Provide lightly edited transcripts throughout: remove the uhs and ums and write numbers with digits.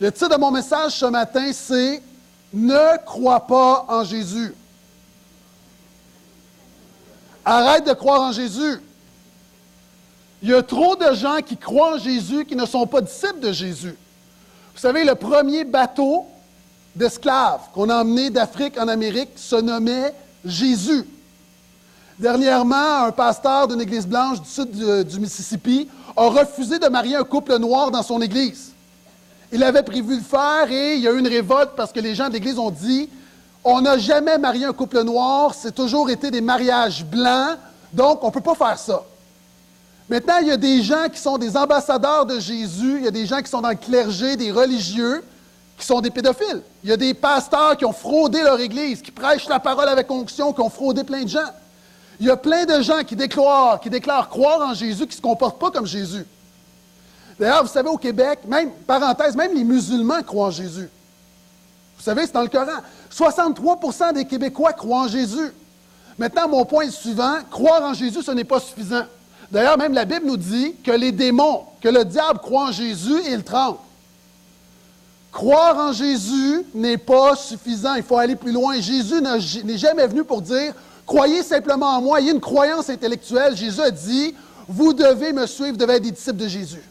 Le titre de mon message ce matin, c'est « Ne crois pas en Jésus ». Arrête de croire en Jésus. Il y a trop de gens qui croient en Jésus qui ne sont pas disciples de Jésus. Vous savez, le premier bateau d'esclaves qu'on a emmené d'Afrique en Amérique se nommait Jésus. Dernièrement, un pasteur d'une église blanche du sud du Mississippi a refusé de marier un couple noir dans son église. Il avait prévu le faire et il y a eu une révolte parce que les gens de l'église ont dit « On n'a jamais marié un couple noir, c'est toujours été des mariages blancs, donc on ne peut pas faire ça. » Maintenant, il y a des gens qui sont des ambassadeurs de Jésus, il y a des gens qui sont dans le clergé, des religieux, qui sont des pédophiles. Il y a des pasteurs qui ont fraudé leur église, qui prêchent la parole avec onction, qui ont fraudé plein de gens. Il y a plein de gens qui déclarent croire en Jésus, qui ne se comportent pas comme Jésus. D'ailleurs, vous savez, au Québec, même les musulmans croient en Jésus. Vous savez, c'est dans le Coran. 63% des Québécois croient en Jésus. Maintenant, mon point est le suivant, croire en Jésus, ce n'est pas suffisant. D'ailleurs, même la Bible nous dit que les démons, que le diable croit en Jésus et il tremble. Croire en Jésus n'est pas suffisant, il faut aller plus loin. Jésus n'est jamais venu pour dire « Croyez simplement en moi », il y a une croyance intellectuelle. Jésus a dit « Vous devez me suivre, vous devez être des disciples de Jésus ».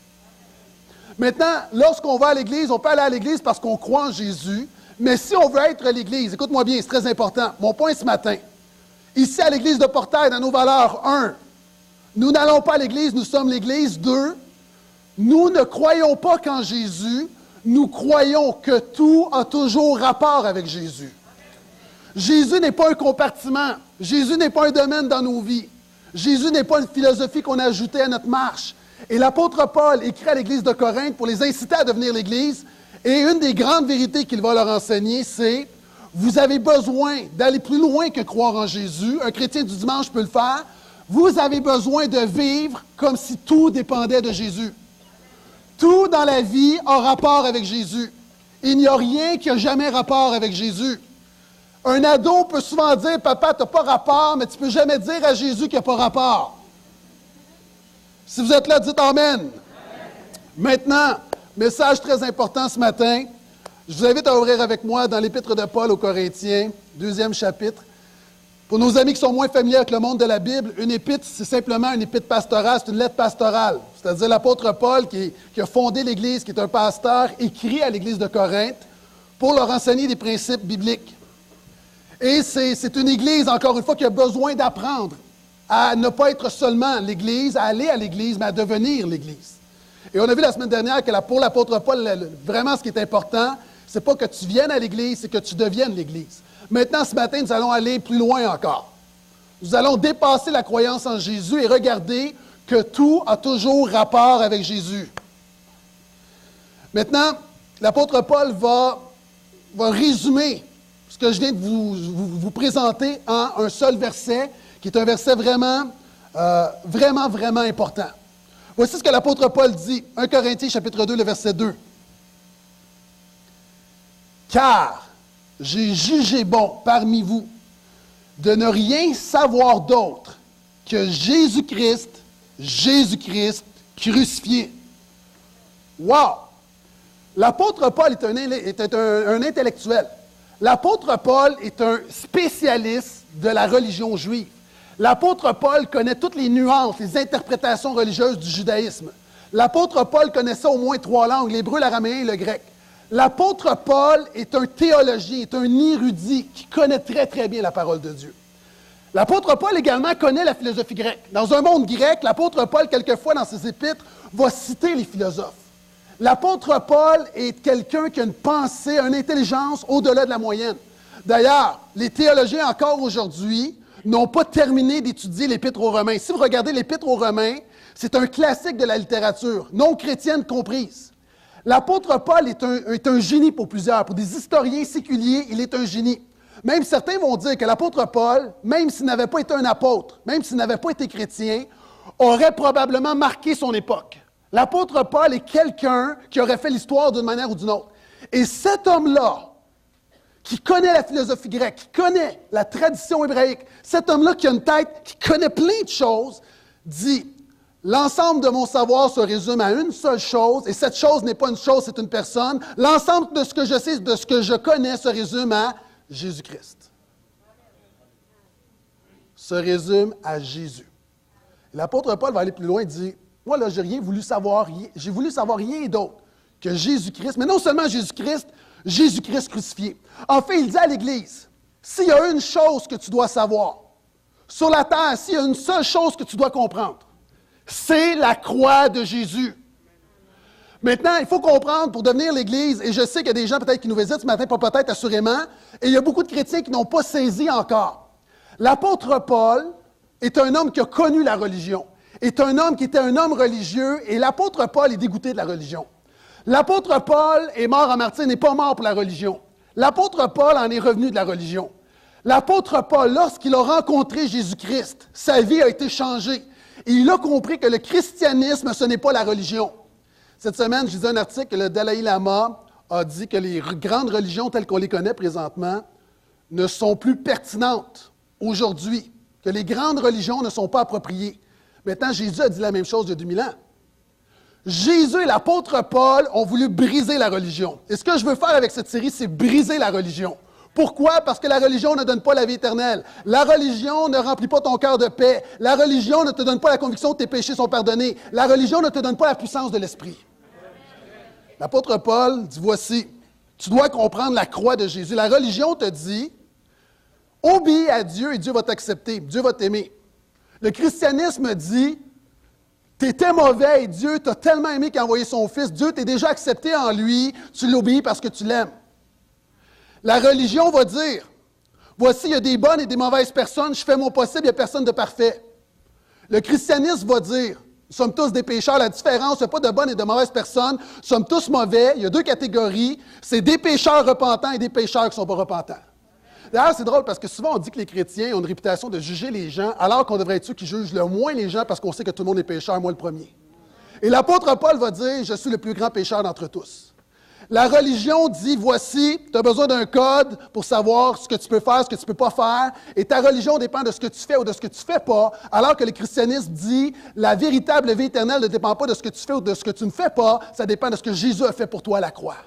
Maintenant, lorsqu'on va à l'Église, on peut aller à l'Église parce qu'on croit en Jésus, mais si on veut être à l'Église, écoute-moi bien, c'est très important. Mon point ce matin, ici à l'Église de Portail, dans nos valeurs, 1, nous n'allons pas à l'Église, nous sommes l'Église. 2, nous ne croyons pas qu'en Jésus, nous croyons que tout a toujours rapport avec Jésus. Jésus n'est pas un compartiment. Jésus n'est pas un domaine dans nos vies. Jésus n'est pas une philosophie qu'on a ajoutée à notre marche. Et l'apôtre Paul écrit à l'Église de Corinthe pour les inciter à devenir l'Église. Et une des grandes vérités qu'il va leur enseigner, c'est « Vous avez besoin d'aller plus loin que croire en Jésus. Un chrétien du dimanche peut le faire. Vous avez besoin de vivre comme si tout dépendait de Jésus. Tout dans la vie a rapport avec Jésus. Il n'y a rien qui n'a jamais rapport avec Jésus. Un ado peut souvent dire « Papa, tu n'as pas rapport, mais tu ne peux jamais dire à Jésus qu'il n'y a pas rapport. » Si vous êtes là, dites Amen. Amen. Maintenant, message très important ce matin. Je vous invite à ouvrir avec moi dans l'Épître de Paul aux Corinthiens, 2e chapitre. Pour nos amis qui sont moins familiers avec le monde de la Bible, une épître, c'est simplement une épître pastorale, c'est une lettre pastorale. C'est-à-dire l'apôtre Paul, qui a fondé l'Église, qui est un pasteur, écrit à l'Église de Corinthe pour leur enseigner des principes bibliques. Et c'est une Église, encore une fois, qui a besoin d'apprendre à ne pas être seulement l'Église, à aller à l'Église, mais à devenir l'Église. Et on a vu la semaine dernière que pour l'apôtre Paul, vraiment ce qui est important, c'est pas que tu viennes à l'Église, c'est que tu deviennes l'Église. Maintenant, ce matin, nous allons aller plus loin encore. Nous allons dépasser la croyance en Jésus et regarder que tout a toujours rapport avec Jésus. Maintenant, l'apôtre Paul va résumer ce que je viens de vous présenter en un seul verset, qui est un verset vraiment important. Voici ce que l'apôtre Paul dit, 1 Corinthiens chapitre 2, le verset 2. « Car j'ai jugé bon parmi vous de ne rien savoir d'autre que Jésus-Christ crucifié. » Wow! L'apôtre Paul est un intellectuel. L'apôtre Paul est un spécialiste de la religion juive. L'apôtre Paul connaît toutes les nuances, les interprétations religieuses du judaïsme. L'apôtre Paul connaissait au moins 3 langues, l'hébreu, l'araméen et le grec. L'apôtre Paul est un théologien, est un érudit qui connaît très, très bien la parole de Dieu. L'apôtre Paul également connaît la philosophie grecque. Dans un monde grec, l'apôtre Paul, quelquefois dans ses épîtres, va citer les philosophes. L'apôtre Paul est quelqu'un qui a une pensée, une intelligence au-delà de la moyenne. D'ailleurs, les théologiens encore aujourd'hui n'ont pas terminé d'étudier l'Épître aux Romains. Si vous regardez l'Épître aux Romains, c'est un classique de la littérature, non chrétienne comprise. L'apôtre Paul est un génie pour plusieurs. Pour des historiens séculiers, il est un génie. Même certains vont dire que l'apôtre Paul, même s'il n'avait pas été un apôtre, même s'il n'avait pas été chrétien, aurait probablement marqué son époque. L'apôtre Paul est quelqu'un qui aurait fait l'histoire d'une manière ou d'une autre. Et cet homme-là, qui connaît la philosophie grecque, qui connaît la tradition hébraïque, cet homme-là qui a une tête, qui connaît plein de choses, dit L'ensemble de mon savoir se résume à une seule chose, et cette chose n'est pas une chose, c'est une personne. L'ensemble de ce que je sais, de ce que je connais, se résume à Jésus-Christ. Se résume à Jésus. L'apôtre Paul va aller plus loin et dit, moi, là, j'ai voulu savoir rien d'autre que Jésus-Christ, mais non seulement Jésus-Christ, Jésus-Christ crucifié. En fait, il dit à l'Église, s'il y a une chose que tu dois savoir, sur la terre, s'il y a une seule chose que tu dois comprendre, c'est la croix de Jésus. Maintenant, il faut comprendre, pour devenir l'Église, et je sais qu'il y a des gens peut-être qui nous visitent ce matin, pas peut-être, assurément, et il y a beaucoup de chrétiens qui n'ont pas saisi encore. L'apôtre Paul est un homme qui a connu la religion, est un homme qui était un homme religieux, et l'apôtre Paul est dégoûté de la religion. L'apôtre Paul est mort en martyr, n'est pas mort pour la religion. L'apôtre Paul en est revenu de la religion. L'apôtre Paul, lorsqu'il a rencontré Jésus-Christ, sa vie a été changée. Et il a compris que le christianisme, ce n'est pas la religion. Cette semaine, je lisais un article que le Dalai Lama a dit que les grandes religions telles qu'on les connaît présentement ne sont plus pertinentes aujourd'hui, que les grandes religions ne sont pas appropriées. Maintenant, Jésus a dit la même chose il y a 2000 ans. Jésus et l'apôtre Paul ont voulu briser la religion. Et ce que je veux faire avec cette série, c'est briser la religion. Pourquoi? Parce que la religion ne donne pas la vie éternelle. La religion ne remplit pas ton cœur de paix. La religion ne te donne pas la conviction que tes péchés sont pardonnés. La religion ne te donne pas la puissance de l'esprit. L'apôtre Paul dit, voici, tu dois comprendre la croix de Jésus. La religion te dit, obéis à Dieu et Dieu va t'accepter, Dieu va t'aimer. Le christianisme dit, tu étais mauvais et Dieu t'a tellement aimé qu'il a envoyé son Fils. Dieu t'est déjà accepté en lui, tu l'obéis parce que tu l'aimes. La religion va dire, voici, il y a des bonnes et des mauvaises personnes, je fais mon possible, il n'y a personne de parfait. Le christianisme va dire, nous sommes tous des pécheurs, la différence, il n'y a pas de bonnes et de mauvaises personnes, nous sommes tous mauvais, il y a deux catégories, c'est des pécheurs repentants et des pécheurs qui ne sont pas repentants. D'ailleurs, c'est drôle parce que souvent on dit que les chrétiens ont une réputation de juger les gens, alors qu'on devrait être ceux qui jugent le moins les gens parce qu'on sait que tout le monde est pécheur, moi le premier. Et l'apôtre Paul va dire, je suis le plus grand pécheur d'entre tous. La religion dit, voici, tu as besoin d'un code pour savoir ce que tu peux faire, ce que tu ne peux pas faire, et ta religion dépend de ce que tu fais ou de ce que tu ne fais pas, alors que le christianisme dit, la véritable vie éternelle ne dépend pas de ce que tu fais ou de ce que tu ne fais pas, ça dépend de ce que Jésus a fait pour toi à la croix.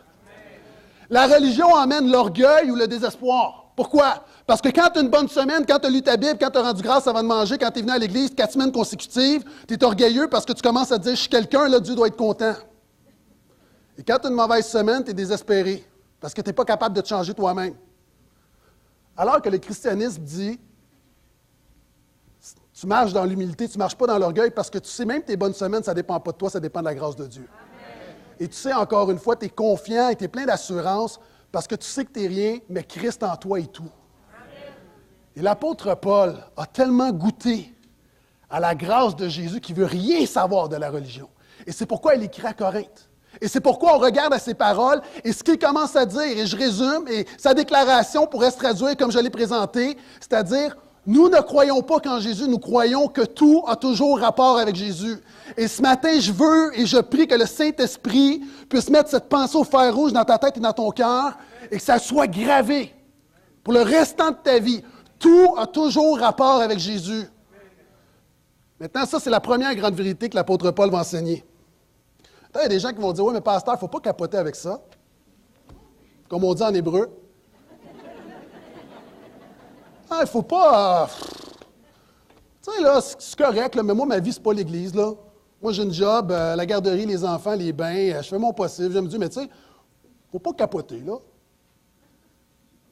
La religion amène l'orgueil ou le désespoir. Pourquoi? Parce que quand tu as une bonne semaine, quand tu as lu ta Bible, quand tu as rendu grâce avant de manger, quand tu es venu à l'église 4 semaines consécutives, tu es orgueilleux parce que tu commences à te dire, je suis quelqu'un, là, Dieu doit être content. Et quand tu as une mauvaise semaine, tu es désespéré, parce que tu n'es pas capable de te changer toi-même. Alors que le christianisme dit, tu marches dans l'humilité, tu ne marches pas dans l'orgueil, parce que tu sais même que tes bonnes semaines, ça ne dépend pas de toi, ça dépend de la grâce de Dieu. Amen. Et tu sais, encore une fois, tu es confiant et tu es plein d'assurance, parce que tu sais que tu n'es rien, mais Christ en toi est tout. Amen. Et l'apôtre Paul a tellement goûté à la grâce de Jésus qu'il ne veut rien savoir de la religion. Et c'est pourquoi il écrit à Corinthe. Et c'est pourquoi on regarde à ses paroles et ce qu'il commence à dire, et je résume, et sa déclaration pourrait se traduire comme je l'ai présenté, c'est-à-dire, nous ne croyons pas qu'en Jésus, nous croyons que tout a toujours rapport avec Jésus. Et ce matin, je veux et je prie que le Saint-Esprit puisse mettre cette pensée au fer rouge dans ta tête et dans ton cœur et que ça soit gravé pour le restant de ta vie. Tout a toujours rapport avec Jésus. Maintenant, ça, c'est la première grande vérité que l'apôtre Paul va enseigner. Il y a des gens qui vont dire, oui, mais pasteur, il ne faut pas capoter avec ça. Comme on dit en hébreu. Il ne faut pas... tu sais, là, c'est correct, là, mais moi, ma vie, ce n'est pas l'Église, là. Moi, j'ai une job, la garderie, les enfants, les bains, je fais mon possible. Je me dis, mais tu sais, il ne faut pas capoter, là.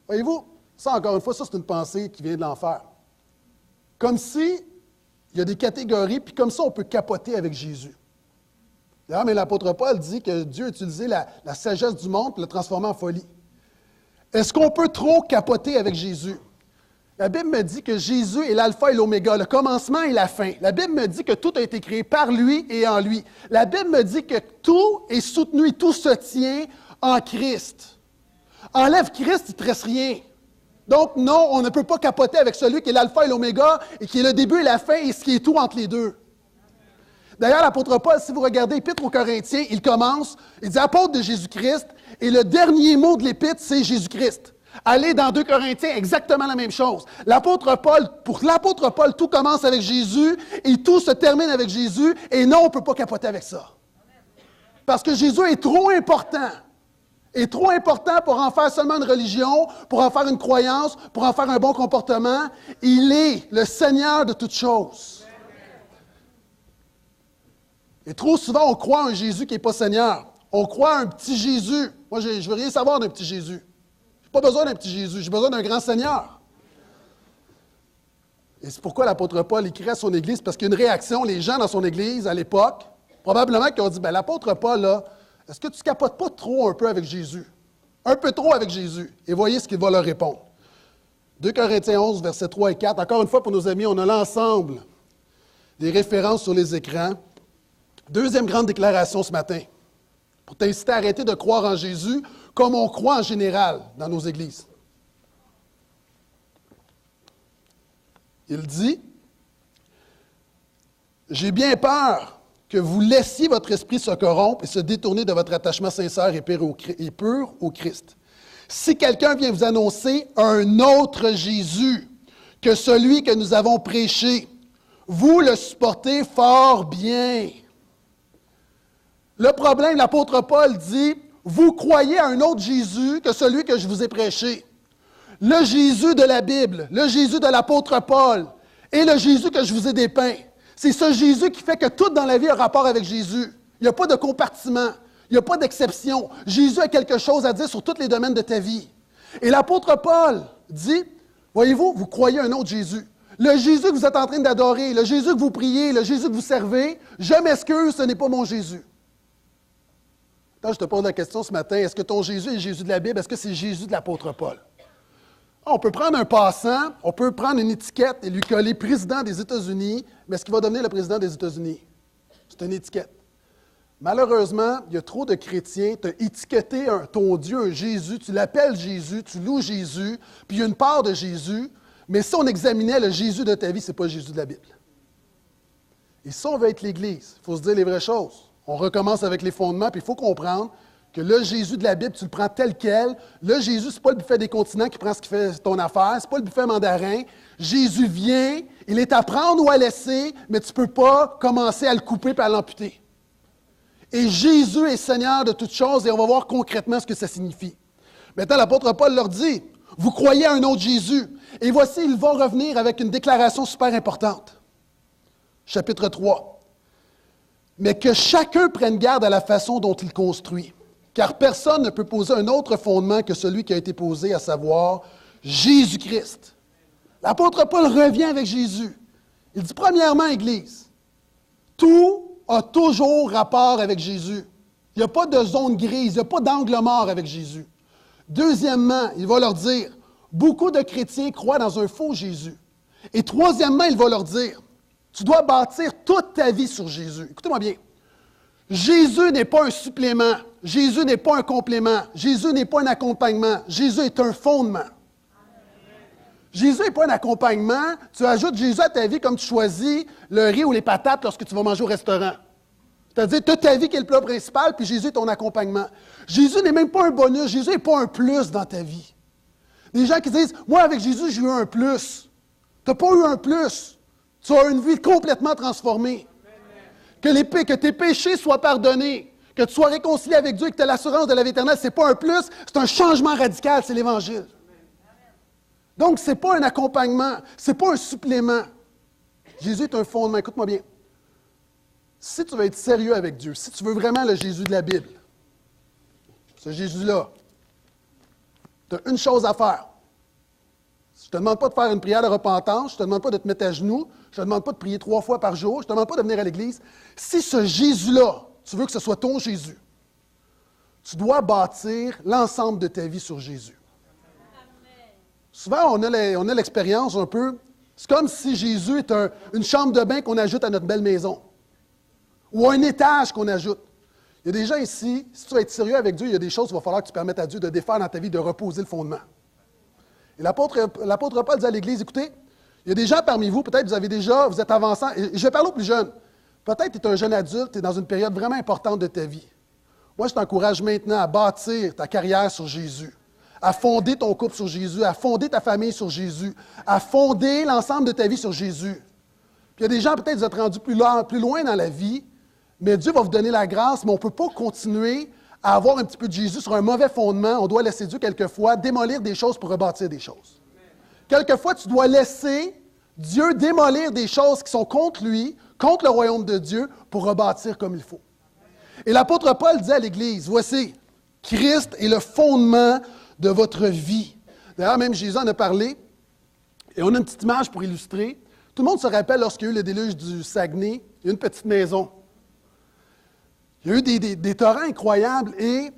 Voyez-vous, ça, encore une fois, ça, c'est une pensée qui vient de l'enfer. Comme si il y a des catégories, puis comme ça, on peut capoter avec Jésus. D'ailleurs, mais l'apôtre Paul dit que Dieu a utilisé la sagesse du monde pour le transformer en folie. Est-ce qu'on peut trop capoter avec Jésus? La Bible me dit que Jésus est l'alpha et l'oméga, le commencement et la fin. La Bible me dit que tout a été créé par lui et en lui. La Bible me dit que tout est soutenu et tout se tient en Christ. Enlève Christ, il ne te reste rien. Donc non, on ne peut pas capoter avec celui qui est l'alpha et l'oméga et qui est le début et la fin et ce qui est tout entre les deux. D'ailleurs, l'apôtre Paul, si vous regardez l'Épître aux Corinthiens, il commence, il dit « apôtre de Jésus-Christ » et le dernier mot de l'Épître, c'est Jésus-Christ. Allez dans 2 Corinthiens, exactement la même chose. L'apôtre Paul, pour l'apôtre Paul, tout commence avec Jésus et tout se termine avec Jésus. Et non, on ne peut pas capoter avec ça. Parce que Jésus est trop important. Est trop important pour en faire seulement une religion, pour en faire une croyance, pour en faire un bon comportement. Il est le Seigneur de toutes choses. Et trop souvent, on croit à un Jésus qui n'est pas Seigneur. On croit à un petit Jésus. Moi, je ne veux rien savoir d'un petit Jésus. Je n'ai pas besoin d'un petit Jésus, j'ai besoin d'un grand Seigneur. Et c'est pourquoi l'apôtre Paul écrit à son Église, parce qu'il y a une réaction, les gens dans son Église, à l'époque, probablement qui ont dit, l'apôtre Paul, là, est-ce que tu ne capotes pas trop un peu avec Jésus? Un peu trop avec Jésus. Et voyez ce qu'il va leur répondre. 2 Corinthiens 11, versets 3 et 4. Encore une fois, pour nos amis, on a l'ensemble des références sur les écrans. Deuxième grande déclaration ce matin, pour t'inciter à arrêter de croire en Jésus comme on croit en général dans nos églises. Il dit, « J'ai bien peur que vous laissiez votre esprit se corrompre et se détourner de votre attachement sincère et pur au Christ. Si quelqu'un vient vous annoncer un autre Jésus que celui que nous avons prêché, vous le supportez fort bien. » Le problème, l'apôtre Paul dit, vous croyez à un autre Jésus que celui que je vous ai prêché. Le Jésus de la Bible, le Jésus de l'apôtre Paul et le Jésus que je vous ai dépeint. C'est ce Jésus qui fait que tout dans la vie a rapport avec Jésus. Il n'y a pas de compartiment, il n'y a pas d'exception. Jésus a quelque chose à dire sur tous les domaines de ta vie. Et l'apôtre Paul dit, voyez-vous, vous croyez à un autre Jésus. Le Jésus que vous êtes en train d'adorer, le Jésus que vous priez, le Jésus que vous servez, je m'excuse, ce n'est pas mon Jésus. Quand je te pose la question ce matin, est-ce que ton Jésus est le Jésus de la Bible? Est-ce que c'est le Jésus de l'apôtre Paul? On peut prendre un passant, on peut prendre une étiquette et lui coller président des États-Unis, mais est-ce qu'il va devenir le président des États-Unis? C'est une étiquette. Malheureusement, il y a trop de chrétiens, tu as étiqueté ton Dieu, un Jésus, tu l'appelles Jésus, tu loues Jésus, puis il y a une part de Jésus, mais si on examinait le Jésus de ta vie, ce n'est pas le Jésus de la Bible. Et si on veut être l'Église, il faut se dire les vraies choses. On recommence avec les fondements, puis il faut comprendre que le Jésus de la Bible, tu le prends tel quel. Le Jésus, ce n'est pas le buffet des continents qui prend ce qui fait ton affaire, ce n'est pas le buffet mandarin. Jésus vient, il est à prendre ou à laisser, mais tu ne peux pas commencer à le couper et à l'amputer. Et Jésus est Seigneur de toutes choses, et on va voir concrètement ce que ça signifie. Maintenant, l'apôtre Paul leur dit, vous croyez à un autre Jésus. Et voici, il va revenir avec une déclaration super importante. Chapitre 3. Mais que chacun prenne garde à la façon dont il construit, car personne ne peut poser un autre fondement que celui qui a été posé, à savoir Jésus-Christ. L'apôtre Paul revient avec Jésus. Il dit, premièrement, Église, tout a toujours rapport avec Jésus. Il n'y a pas de zone grise, il n'y a pas d'angle mort avec Jésus. Deuxièmement, il va leur dire, beaucoup de chrétiens croient dans un faux Jésus. Et troisièmement, il va leur dire, tu dois bâtir toute ta vie sur Jésus. Écoutez-moi bien. Jésus n'est pas un supplément. Jésus n'est pas un complément. Jésus n'est pas un accompagnement. Jésus est un fondement. Jésus n'est pas un accompagnement. Tu ajoutes Jésus à ta vie comme tu choisis le riz ou les patates lorsque tu vas manger au restaurant. C'est-à-dire, tu as ta vie qui est le plat principal, puis Jésus est ton accompagnement. Jésus n'est même pas un bonus. Jésus n'est pas un plus dans ta vie. Des gens qui disent, moi, avec Jésus, j'ai eu un plus. Tu n'as pas eu un plus. Tu as une vie complètement transformée. Que tes péchés soient pardonnés, que tu sois réconcilié avec Dieu et que tu aies l'assurance de la vie éternelle, ce n'est pas un plus, c'est un changement radical, c'est l'Évangile. Donc, ce n'est pas un accompagnement, ce n'est pas un supplément. Jésus est un fondement. Écoute-moi bien. Si tu veux être sérieux avec Dieu, si tu veux vraiment le Jésus de la Bible, ce Jésus-là, tu as une chose à faire. Je ne te demande pas de faire une prière de repentance, je ne te demande pas de te mettre à genoux, je ne te demande pas de prier 3 fois par jour, je ne te demande pas de venir à l'Église. Si ce Jésus-là, tu veux que ce soit ton Jésus, tu dois bâtir l'ensemble de ta vie sur Jésus. Amen. Souvent, on a l'expérience un peu, c'est comme si Jésus est une chambre de bain qu'on ajoute à notre belle maison, ou un étage qu'on ajoute. Il y a des gens ici, si tu veux être sérieux avec Dieu, il y a des choses qu'il va falloir que tu permettes à Dieu de défaire dans ta vie, de reposer le fondement. Et l'apôtre Paul dit à l'Église, écoutez, il y a des gens parmi vous, peut-être vous êtes avançants, et je vais parler aux plus jeunes. Peut-être que tu es un jeune adulte, tu es dans une période vraiment importante de ta vie. Moi, je t'encourage maintenant à bâtir ta carrière sur Jésus, à fonder ton couple sur Jésus, à fonder ta famille sur Jésus, à fonder l'ensemble de ta vie sur Jésus. Puis il y a des gens, peut-être, vous êtes rendus plus loin dans la vie, mais Dieu va vous donner la grâce, mais on ne peut pas continuer à avoir un petit peu de Jésus sur un mauvais fondement. On doit laisser Dieu, quelquefois, démolir des choses pour rebâtir des choses. Quelquefois, tu dois laisser Dieu démolir des choses qui sont contre lui, contre le royaume de Dieu, pour rebâtir comme il faut. Et l'apôtre Paul dit à l'Église, voici, Christ est le fondement de votre vie. D'ailleurs, même Jésus en a parlé, et on a une petite image pour illustrer. Tout le monde se rappelle, lorsqu'il y a eu le déluge du Saguenay, il y a une petite maison. Il y a eu des torrents incroyables, et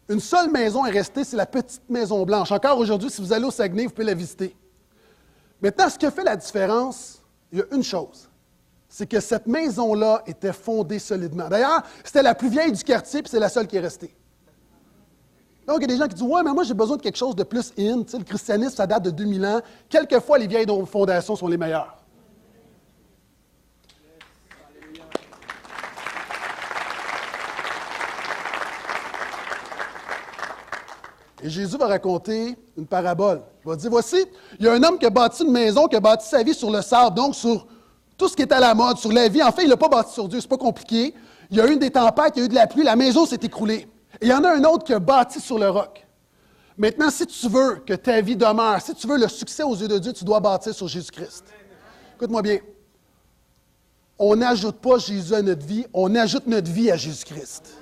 une seule maison est restée, c'est la petite maison blanche. Encore aujourd'hui, si vous allez au Saguenay, vous pouvez la visiter. Maintenant, ce qui a fait la différence, il y a une chose. C'est que cette maison-là était fondée solidement. D'ailleurs, c'était la plus vieille du quartier, puis c'est la seule qui est restée. Donc, il y a des gens qui disent « Ouais, mais moi, j'ai besoin de quelque chose de plus in. » Tu sais, le christianisme, ça date de 2000 ans. Quelquefois, les vieilles fondations sont les meilleures. Et Jésus va raconter une parabole. Il va dire, voici, il y a un homme qui a bâti une maison, qui a bâti sa vie sur le sable, donc sur tout ce qui est à la mode, sur la vie. En fait, il ne l'a pas bâti sur Dieu, c'est pas compliqué. Il y a eu des tempêtes, il y a eu de la pluie, la maison s'est écroulée. Et il y en a un autre qui a bâti sur le roc. Maintenant, si tu veux que ta vie demeure, si tu veux le succès aux yeux de Dieu, tu dois bâtir sur Jésus-Christ. Écoute-moi bien. On n'ajoute pas Jésus à notre vie, on ajoute notre vie à Jésus-Christ.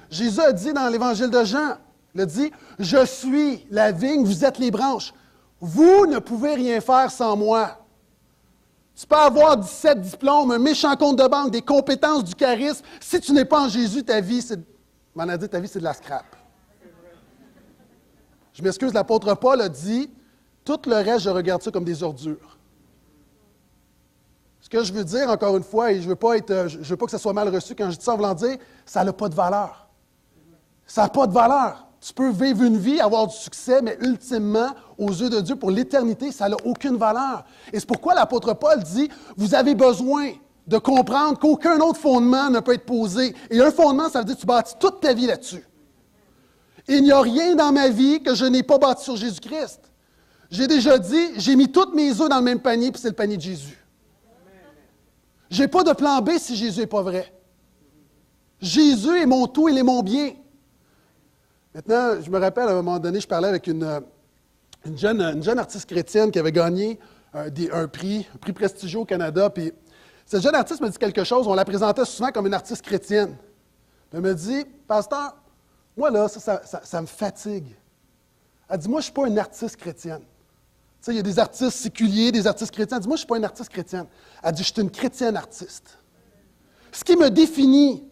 Jésus a dit dans l'Évangile de Jean, il a dit, « Je suis la vigne, vous êtes les branches. Vous ne pouvez rien faire sans moi. » Tu peux avoir 17 diplômes, un méchant compte de banque, des compétences, du charisme. Si tu n'es pas en Jésus, ta vie, c'est de la scrap. Je m'excuse, l'apôtre Paul a dit, « Tout le reste, je regarde ça comme des ordures. » Ce que je veux dire, encore une fois, et je ne veux pas que ça soit mal reçu quand je dis ça en voulant dire, ça n'a pas de valeur. Ça n'a pas de valeur. Tu peux vivre une vie, avoir du succès, mais ultimement, aux yeux de Dieu, pour l'éternité, ça n'a aucune valeur. Et c'est pourquoi l'apôtre Paul dit, vous avez besoin de comprendre qu'aucun autre fondement ne peut être posé. Et un fondement, ça veut dire que tu bâtis toute ta vie là-dessus. Il n'y a rien dans ma vie que je n'ai pas bâti sur Jésus-Christ. J'ai déjà dit, j'ai mis tous mes œufs dans le même panier, puis c'est le panier de Jésus. Je n'ai pas de plan B si Jésus n'est pas vrai. Jésus est mon tout, il est mon bien. Maintenant, je me rappelle, à un moment donné, je parlais avec une jeune artiste chrétienne qui avait gagné un prix prestigieux au Canada. Puis cette jeune artiste me dit quelque chose, on la présentait souvent comme une artiste chrétienne. Elle me dit, « Pasteur, moi là, ça me fatigue. » Elle dit, « Moi, je ne suis pas une artiste chrétienne. » Tu sais, il y a des artistes séculiers, des artistes chrétiens. Elle dit, « Moi, je ne suis pas une artiste chrétienne. » Elle dit, « Je suis une chrétienne artiste. » Ce qui me définit,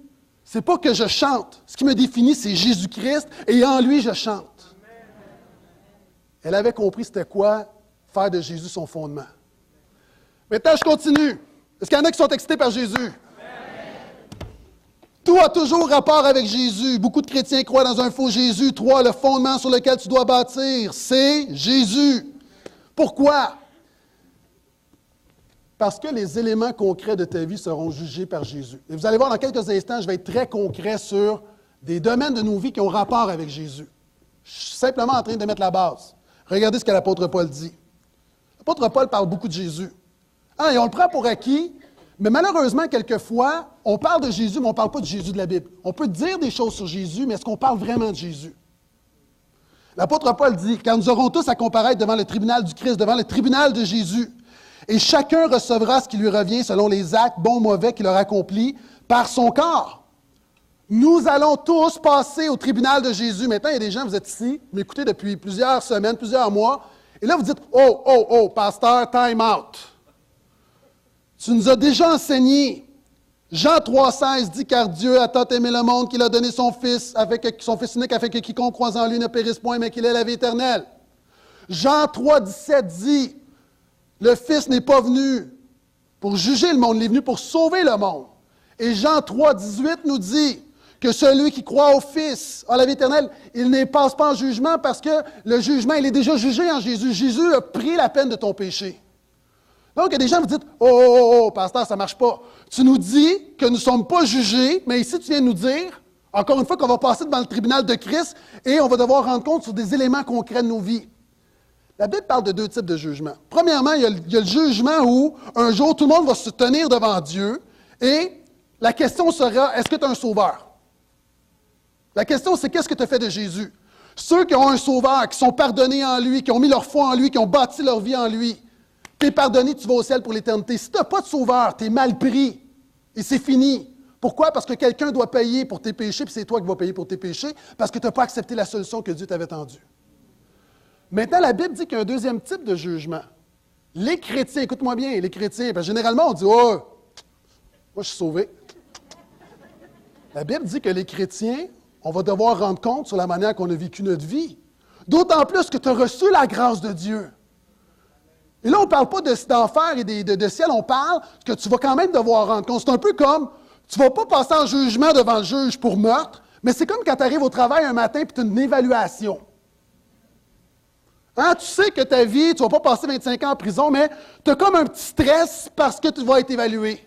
ce n'est pas que je chante. Ce qui me définit, c'est Jésus-Christ, et en lui, je chante. Elle avait compris c'était quoi faire de Jésus son fondement. Maintenant, je continue. Est-ce qu'il y en a qui sont excités par Jésus? Amen. Tout a toujours rapport avec Jésus. Beaucoup de chrétiens croient dans un faux Jésus. 3, le fondement sur lequel tu dois bâtir, c'est Jésus. Pourquoi? Parce que les éléments concrets de ta vie seront jugés par Jésus. Et vous allez voir dans quelques instants, je vais être très concret sur des domaines de nos vies qui ont rapport avec Jésus. Je suis simplement en train de mettre la base. Regardez ce que l'apôtre Paul dit. L'apôtre Paul parle beaucoup de Jésus. Et on le prend pour acquis, mais malheureusement, quelquefois, on parle de Jésus, mais on ne parle pas de Jésus de la Bible. On peut dire des choses sur Jésus, mais est-ce qu'on parle vraiment de Jésus? L'apôtre Paul dit, « Quand nous aurons tous à comparaître devant le tribunal du Christ, devant le tribunal de Jésus, et chacun recevra ce qui lui revient selon les actes bons ou mauvais qu'il aura accomplis par son corps. Nous allons tous passer au tribunal de Jésus. » Maintenant, il y a des gens, vous êtes ici, vous m'écoutez depuis plusieurs semaines, plusieurs mois, et là, vous dites, « Oh, pasteur, time out. Tu nous as déjà enseigné. Jean 3,16 dit, « Car Dieu a tant aimé le monde qu'il a donné son Fils unique, afin que quiconque croise en lui ne périsse point, mais qu'il ait la vie éternelle. » Jean 3,17 dit, « Le Fils n'est pas venu pour juger le monde, il est venu pour sauver le monde. » Et Jean 3,18 nous dit que celui qui croit au Fils a la vie éternelle, il ne passe pas en jugement parce que le jugement, il est déjà jugé en Jésus. Jésus a pris la peine de ton péché. Donc, il y a des gens qui vous disent, « Oh, pasteur, ça ne marche pas. Tu nous dis que nous ne sommes pas jugés, mais ici, tu viens de nous dire, Encore une fois, qu'on va passer devant le tribunal de Christ et on va devoir rendre compte sur des éléments concrets de nos vies. La Bible parle de deux types de jugements. Premièrement, il y a le jugement où un jour tout le monde va se tenir devant Dieu et la question sera, est-ce que tu es un sauveur? La question, c'est qu'est-ce que tu as fait de Jésus? Ceux qui ont un sauveur, qui sont pardonnés en lui, qui ont mis leur foi en lui, qui ont bâti leur vie en lui, tu es pardonné, tu vas au ciel pour l'éternité. Si tu n'as pas de sauveur, tu es mal pris et c'est fini. Pourquoi? Parce que quelqu'un doit payer pour tes péchés, puis c'est toi qui vas payer pour tes péchés, parce que tu n'as pas accepté la solution que Dieu t'avait tendue. Maintenant, la Bible dit qu'il y a un deuxième type de jugement. Les chrétiens, écoute-moi bien, les chrétiens, parce que généralement on dit « Oh, moi je suis sauvé ». La Bible dit que les chrétiens, on va devoir rendre compte sur la manière qu'on a vécu notre vie. D'autant plus que tu as reçu la grâce de Dieu. Et là, on ne parle pas d'enfer et de ciel, on parle que tu vas quand même devoir rendre compte. C'est un peu comme, tu ne vas pas passer en jugement devant le juge pour meurtre, mais c'est comme quand tu arrives au travail un matin et tu as une évaluation. Hein, tu sais que ta vie, tu ne vas pas passer 25 ans en prison, mais tu as comme un petit stress parce que tu vas être évalué.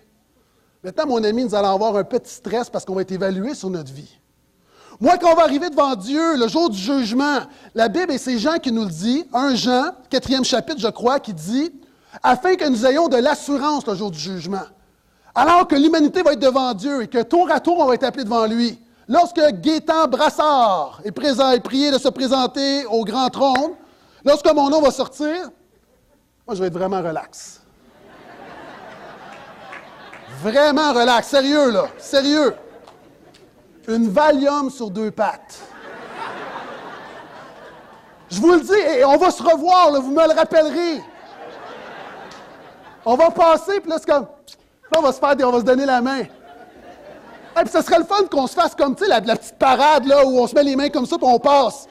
Maintenant, mon ami, nous allons avoir un petit stress parce qu'on va être évalué sur notre vie. Moi, quand on va arriver devant Dieu, le jour du jugement, la Bible, et c'est Jean qui nous le dit, 1 Jean, 4e chapitre, je crois, qui dit, afin que nous ayons de l'assurance le jour du jugement. Alors que l'humanité va être devant Dieu et que tour à tour, on va être appelé devant lui. Lorsque Gaétan Brassard est prié de se présenter au grand trône, lorsque mon nom va sortir, moi, je vais être vraiment relax. Vraiment relax, sérieux, là, sérieux. Une Valium sur 2 pattes. Je vous le dis, et on va se revoir, là, vous me le rappellerez. On va passer, puis là, c'est comme... Là, on va se donner la main. Et puis, ça serait le fun qu'on se fasse comme, tu sais, la petite parade, là, où on se met les mains comme ça, puis on passe.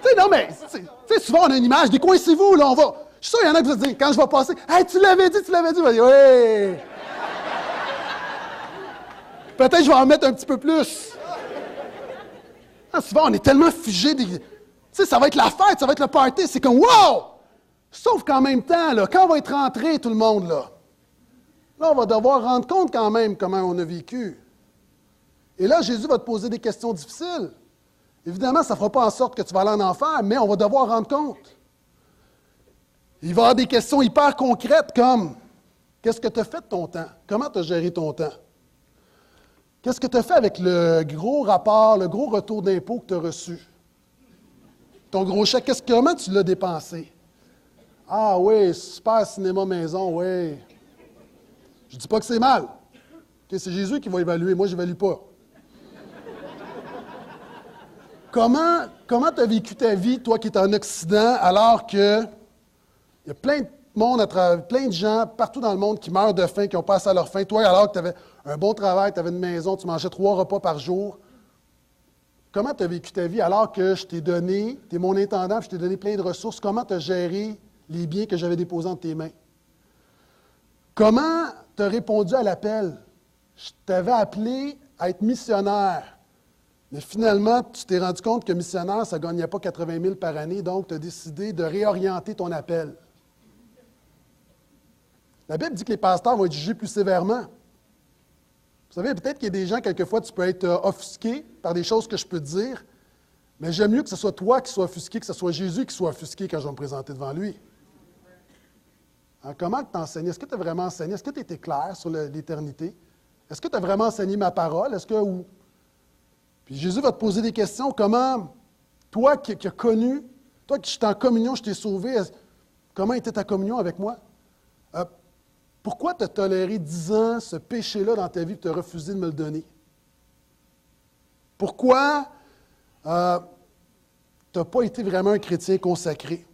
Tu sais, non, mais, tu sais, souvent, on a une image, décoincez-vous, là, on va... Je suis sûr, il y en a qui vont se dire, quand je vais passer, « Hey, tu l'avais dit, » On va dire, « Oui! » Peut-être que je vais en mettre un petit peu plus. Ah, souvent, on est tellement figé. Tu sais, ça va être la fête, ça va être le party. C'est comme, wow! Sauf qu'en même temps, là, quand on va être rentré, tout le monde, là, on va devoir rendre compte quand même comment on a vécu. Et là, Jésus va te poser des questions difficiles. Évidemment, ça ne fera pas en sorte que tu vas aller en enfer, mais on va devoir rendre compte. Il va y avoir des questions hyper concrètes comme, qu'est-ce que tu as fait de ton temps? Comment tu as géré ton temps? Qu'est-ce que tu as fait avec le gros rapport, le gros retour d'impôt que tu as reçu? Ton gros chèque, comment tu l'as dépensé? Ah oui, super cinéma maison, oui. Je ne dis pas que c'est mal. Okay, c'est Jésus qui va évaluer, moi je n'évalue pas. Comment tu as vécu ta vie, toi qui es en Occident, alors qu'il y a plein de monde, plein de gens partout dans le monde qui meurent de faim, qui ont passé à leur faim. Toi, alors que tu avais un bon travail, tu avais une maison, tu mangeais 3 repas par jour. Comment tu as vécu ta vie alors que je t'ai donné, tu es mon intendant, je t'ai donné plein de ressources, comment tu as géré les biens que j'avais déposés entre tes mains? Comment tu as répondu à l'appel? Je t'avais appelé à être missionnaire, mais finalement, tu t'es rendu compte que missionnaire, ça ne gagnait pas 80 000 par année, donc tu as décidé de réorienter ton appel. La Bible dit que les pasteurs vont être jugés plus sévèrement. Vous savez, peut-être qu'il y a des gens, quelquefois, tu peux être offusqué par des choses que je peux te dire, mais j'aime mieux que ce soit toi qui sois offusqué, que ce soit Jésus qui soit offusqué quand je vais me présenter devant lui. Alors, comment tu as enseigné? Est-ce que tu as vraiment enseigné? Est-ce que tu étais clair sur l'éternité? Est-ce que tu as vraiment enseigné ma parole? Puis Jésus va te poser des questions. Comment, toi qui as connu, toi qui j'étais en communion, je t'ai sauvé, comment était ta communion avec moi? Pourquoi tu as toléré 10 ans ce péché-là dans ta vie et tu as refusé de me le donner? Pourquoi tu n'as pas été vraiment un chrétien consacré?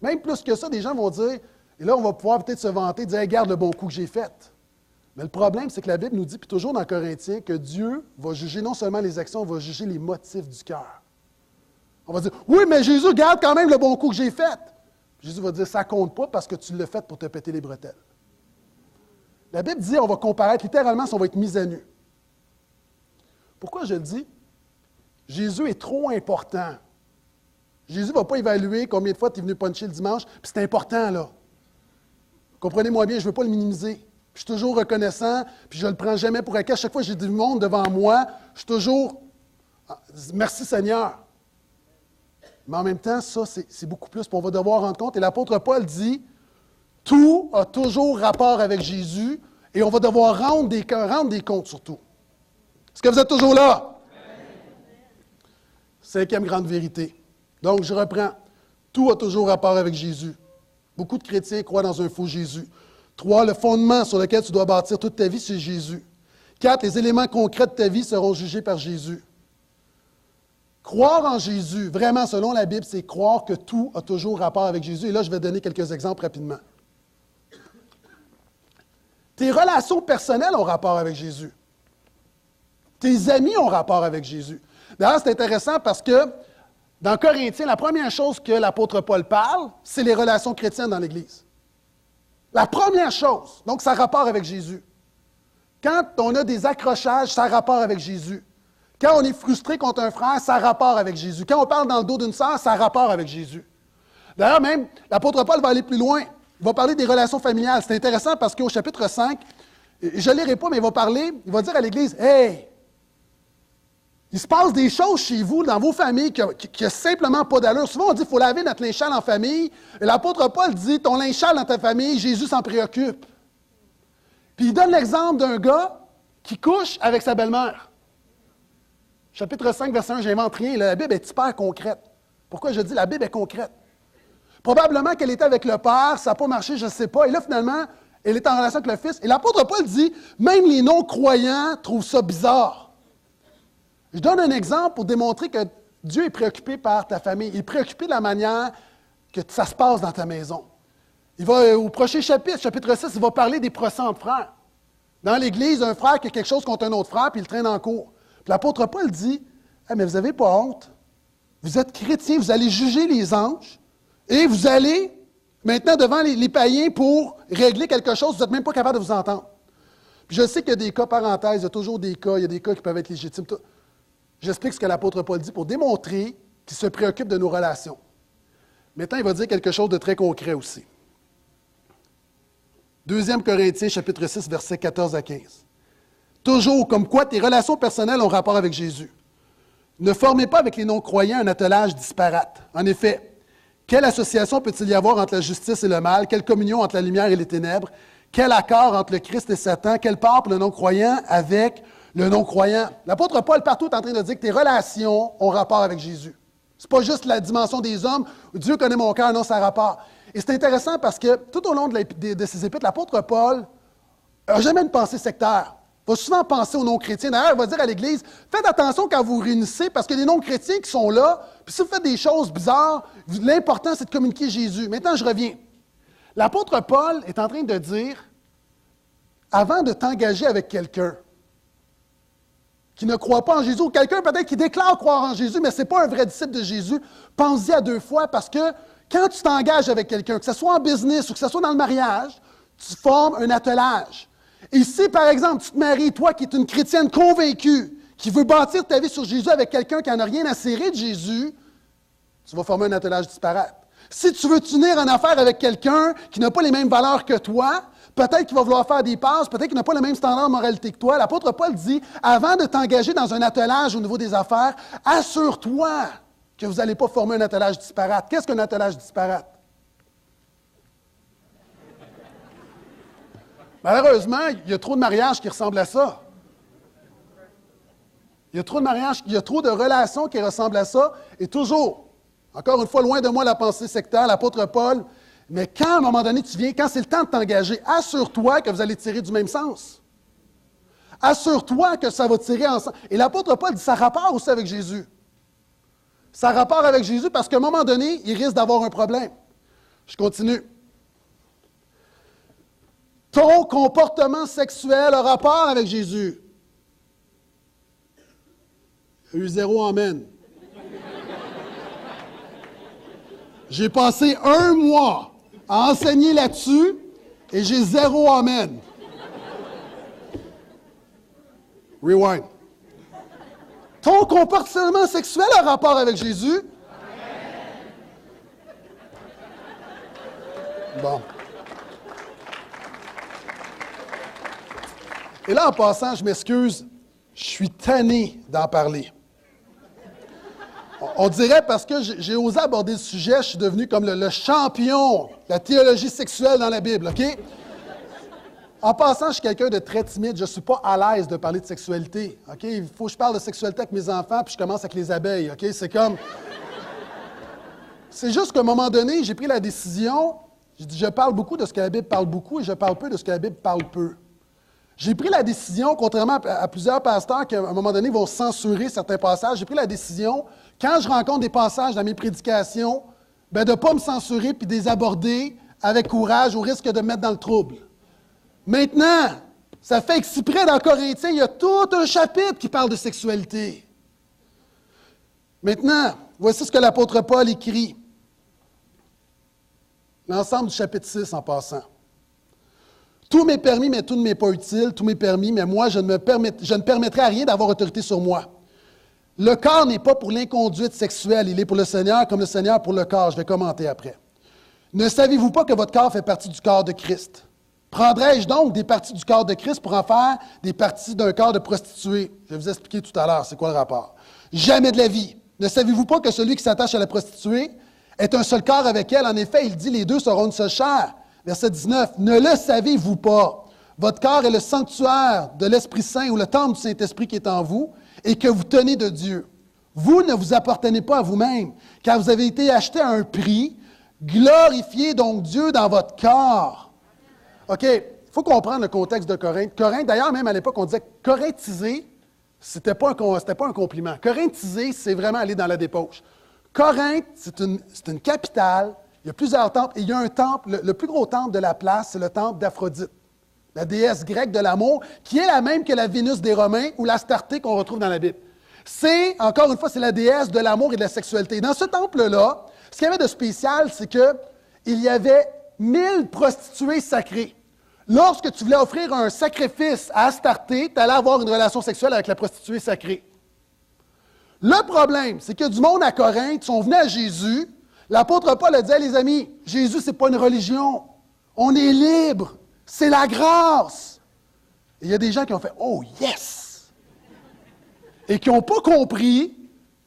Même plus que ça, des gens vont dire, et là on va pouvoir peut-être se vanter, dire, hey, regarde le bon coup que j'ai fait. Mais le problème, c'est que la Bible nous dit, puis toujours dans Corinthiens, que Dieu va juger non seulement les actions, il va juger les motifs du cœur. On va dire, oui, mais Jésus, garde quand même le bon coup que j'ai fait. Puis Jésus va dire, ça ne compte pas parce que tu l'as fait pour te péter les bretelles. La Bible dit, on va comparaître, littéralement, on va être mis à nu. Pourquoi je le dis? Jésus est trop important. Jésus ne va pas évaluer combien de fois tu es venu puncher le dimanche, puis c'est important, là. Comprenez-moi bien, je ne veux pas le minimiser. Je suis toujours reconnaissant, puis je ne le prends jamais pour acquis. À chaque fois que j'ai du monde devant moi, je suis toujours Merci Seigneur. Mais en même temps, ça, c'est beaucoup plus. Puis on va devoir rendre compte. Et l'apôtre Paul dit, tout a toujours rapport avec Jésus et on va devoir rendre des comptes surtout. Est-ce que vous êtes toujours là? Cinquième grande vérité. Donc, je reprends. Tout a toujours rapport avec Jésus. Beaucoup de chrétiens croient dans un faux Jésus. 3, le fondement sur lequel tu dois bâtir toute ta vie, c'est Jésus. 4, les éléments concrets de ta vie seront jugés par Jésus. Croire en Jésus, vraiment, selon la Bible, c'est croire que tout a toujours rapport avec Jésus. Et là, je vais donner quelques exemples rapidement. Tes relations personnelles ont rapport avec Jésus. Tes amis ont rapport avec Jésus. D'ailleurs, c'est intéressant parce que dans Corinthiens, la première chose que l'apôtre Paul parle, c'est les relations chrétiennes dans l'Église. La première chose. Donc, ça a rapport avec Jésus. Quand on a des accrochages, ça a rapport avec Jésus. Quand on est frustré contre un frère, ça a rapport avec Jésus. Quand on parle dans le dos d'une sœur, ça a rapport avec Jésus. D'ailleurs, même, l'apôtre Paul va aller plus loin. Il va parler des relations familiales. C'est intéressant parce qu'au chapitre 5, je ne lirai pas, mais il va dire à l'Église, « Hey, il se passe des choses chez vous, dans vos familles, qui n'a simplement pas d'allure. » Souvent, on dit qu'il faut laver notre linge sale en famille. Et l'apôtre Paul dit, « Ton linge sale dans ta famille, Jésus s'en préoccupe. » Puis il donne l'exemple d'un gars qui couche avec sa belle-mère. Chapitre 5, verset 1, j'invente rien. La Bible est hyper concrète. Pourquoi je dis la Bible est concrète? Probablement qu'elle était avec le Père, ça n'a pas marché, je ne sais pas. Et là, finalement, elle est en relation avec le Fils. Et l'apôtre Paul dit, même les non-croyants trouvent ça bizarre. Je donne un exemple pour démontrer que Dieu est préoccupé par ta famille. Il est préoccupé de la manière que ça se passe dans ta maison. Il va, au prochain chapitre, chapitre 6, il va parler des procès entre frères. Dans l'Église, un frère qui a quelque chose contre un autre frère, puis il le traîne en cours. Puis l'apôtre Paul dit, hey, mais vous n'avez pas honte. Vous êtes chrétiens, vous allez juger les anges, et vous allez maintenant devant les païens pour régler quelque chose, vous n'êtes même pas capable de vous entendre. Puis je sais qu'il y a des cas, parenthèses, il y a toujours des cas, il y a des cas qui peuvent être légitimes. J'explique ce que l'apôtre Paul dit pour démontrer qu'il se préoccupe de nos relations. Maintenant, il va dire quelque chose de très concret aussi. 2 Corinthiens, chapitre 6, versets 14 à 15. Toujours, comme quoi tes relations personnelles ont rapport avec Jésus. Ne formez pas avec les non-croyants un attelage disparate. En effet, quelle association peut-il y avoir entre la justice et le mal? Quelle communion entre la lumière et les ténèbres? Quel accord entre le Christ et Satan? Quelle part pour le non-croyant avec le non-croyant? L'apôtre Paul, partout, est en train de dire que tes relations ont rapport avec Jésus. Ce n'est pas juste la dimension des hommes, Dieu connaît mon cœur, non, ça a rapport. Et c'est intéressant parce que tout au long de ses épîtres, l'apôtre Paul n'a jamais une pensée sectaire. Il va souvent penser aux non-chrétiens. D'ailleurs, il va dire à l'Église, faites attention quand vous vous réunissez, parce qu'il y a des non-chrétiens qui sont là, puis si vous faites des choses bizarres, l'important, c'est de communiquer Jésus. Maintenant, je reviens. L'apôtre Paul est en train de dire, avant de t'engager avec quelqu'un qui ne croit pas en Jésus, ou quelqu'un peut-être qui déclare croire en Jésus, mais ce n'est pas un vrai disciple de Jésus, pense-y à 2 fois, parce que quand tu t'engages avec quelqu'un, que ce soit en business ou que ce soit dans le mariage, tu formes un attelage. Et si, par exemple, tu te maries, toi qui es une chrétienne convaincue, qui veut bâtir ta vie sur Jésus avec quelqu'un qui n'en a rien à serrer de Jésus, tu vas former un attelage disparate. Si tu veux t'unir en affaire avec quelqu'un qui n'a pas les mêmes valeurs que toi, peut-être qu'il va vouloir faire des passes, peut-être qu'il n'a pas le même standard de moralité que toi. L'apôtre Paul dit, avant de t'engager dans un attelage au niveau des affaires, assure-toi que vous n'allez pas former un attelage disparate. Qu'est-ce qu'un attelage disparate? Malheureusement, il y a trop de mariages qui ressemblent à ça. Il y a trop de mariages, il y a trop de relations qui ressemblent à ça. Et toujours, encore une fois, loin de moi la pensée sectaire, l'apôtre Paul, mais quand à un moment donné tu viens, quand c'est le temps de t'engager, assure-toi que vous allez tirer du même sens. Assure-toi que ça va tirer ensemble. Et l'apôtre Paul dit, ça a rapport aussi avec Jésus. Ça a rapport avec Jésus parce qu'à un moment donné, il risque d'avoir un problème. Je continue. Ton comportement sexuel a rapport avec Jésus. Il y a eu 0 amen. J'ai passé 1 mois à enseigner là-dessus et j'ai 0 amen. Rewind. Ton comportement sexuel a rapport avec Jésus. Bon. Et là, en passant, je m'excuse, je suis tanné d'en parler. On dirait parce que j'ai osé aborder le sujet, je suis devenu comme le champion de la théologie sexuelle dans la Bible, OK? En passant, je suis quelqu'un de très timide, je ne suis pas à l'aise de parler de sexualité, OK? Il faut que je parle de sexualité avec mes enfants, puis je commence avec les abeilles, OK? C'est comme... C'est juste qu'à un moment donné, j'ai pris la décision, je parle beaucoup de ce que la Bible parle beaucoup et je parle peu de ce que la Bible parle peu. J'ai pris la décision, contrairement à plusieurs pasteurs qui, à un moment donné, vont censurer certains passages, j'ai pris la décision, quand je rencontre des passages dans mes prédications, de ne pas me censurer puis de les aborder avec courage au risque de me mettre dans le trouble. Maintenant, ça fait exprès dans Corinthiens, il y a tout un chapitre qui parle de sexualité. Maintenant, voici ce que l'apôtre Paul écrit. L'ensemble du chapitre 6 en passant. Tout m'est permis, mais tout ne m'est pas utile. Tout m'est permis, mais moi, je ne permettrai à rien d'avoir autorité sur moi. Le corps n'est pas pour l'inconduite sexuelle, il est pour le Seigneur, comme le Seigneur pour le corps. Je vais commenter après. Ne savez-vous pas que votre corps fait partie du corps de Christ? Prendrai-je donc des parties du corps de Christ pour en faire des parties d'un corps de prostituée? Je vais vous expliquer tout à l'heure c'est quoi le rapport. Jamais de la vie. Ne savez-vous pas que celui qui s'attache à la prostituée est un seul corps avec elle? En effet, il dit, les deux seront une seule chair. Verset 19, « Ne le savez-vous pas? Votre corps est le sanctuaire de l'Esprit Saint ou le temple du Saint-Esprit qui est en vous et que vous tenez de Dieu. Vous ne vous appartenez pas à vous-même, car vous avez été achetés à un prix. Glorifiez donc Dieu dans votre corps. » OK, il faut comprendre le contexte de Corinthe. Corinthe, d'ailleurs, même à l'époque, on disait corinthiser, c'était pas un compliment. Corinthiser, c'est vraiment aller dans la débauche. Corinthe, c'est une capitale. Il y a plusieurs temples, et il y a un temple, le plus gros temple de la place, c'est le temple d'Aphrodite, la déesse grecque de l'amour, qui est la même que la Vénus des Romains ou l'Astarté qu'on retrouve dans la Bible. C'est, encore une fois, c'est la déesse de l'amour et de la sexualité. Dans ce temple-là, ce qu'il y avait de spécial, c'est qu'il y avait 1000 prostituées sacrées. Lorsque tu voulais offrir un sacrifice à Astarté, tu allais avoir une relation sexuelle avec la prostituée sacrée. Le problème, c'est que du monde à Corinthe sont venus à Jésus. L'apôtre Paul a dit, hey, les amis, Jésus, ce n'est pas une religion. On est libre. C'est la grâce. Et il y a des gens qui ont fait, oh yes! Et qui n'ont pas compris